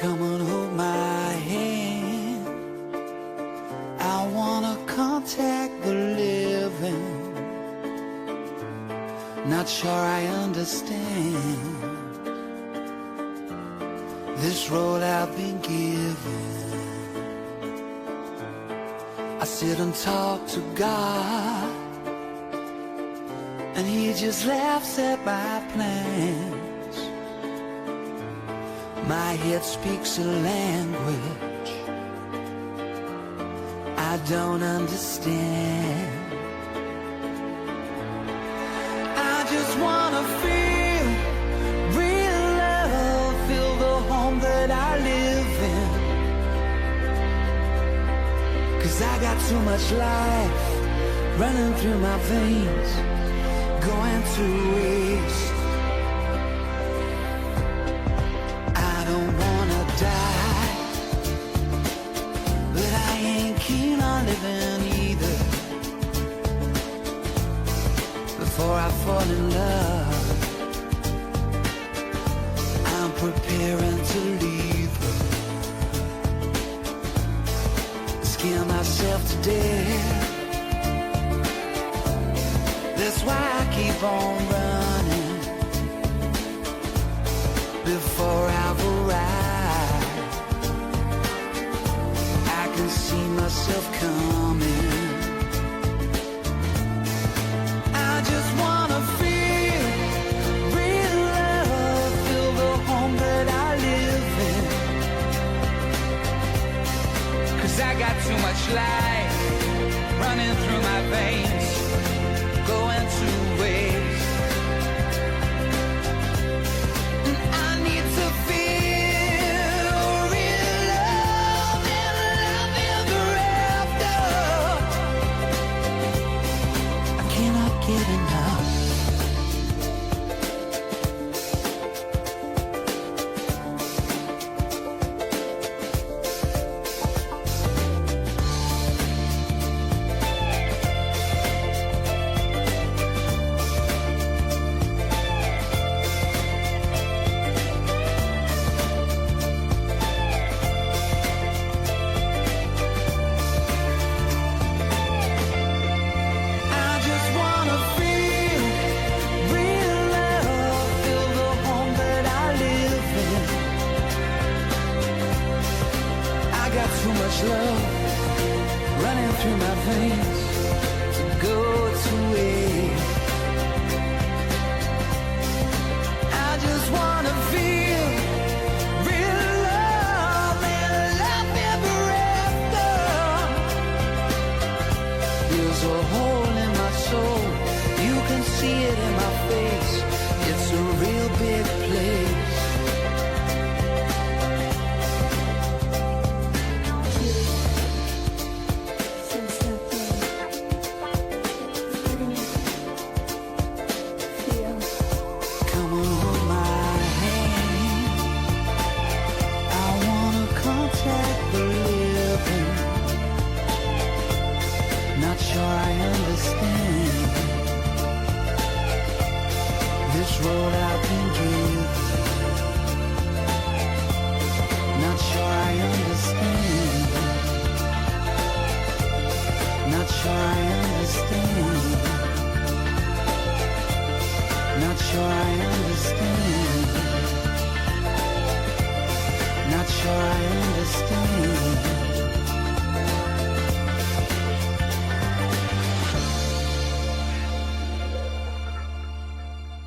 Come and hold my hand. I wanna contact the living. Not sure I understand this road I've been given. I sit and talk to God, and He just laughs at my plans. My head speaks a language I don't understand. I just wanna feel real love, feel the home that I live in. 'Cause I got too much life running through my veins, going to waste. I don't wanna die, but I ain't keen on living either. Before I fall in love, I'm preparing to leave her. Scare myself to death. That's why I keep on running. Before I've arrived, I can see myself coming. I just wanna feel real love, feel the home that I live in. 'Cause I got too much life running through my veins, going to waste. And I need to feel real love and love ever after. I cannot get enough. I just wanna feel real love, feel the home that I live in. I got too much love running through my veins to go to waste. I just wanna feel real love and love ever after. There's a hole in my soul, you can see it in my face. It's a real big place. Come and hold my hand. I wanna contact the living. Not sure I understand this road I've been given. Not sure I understand. Not sure I understand. Not sure I understand. Not sure I understand.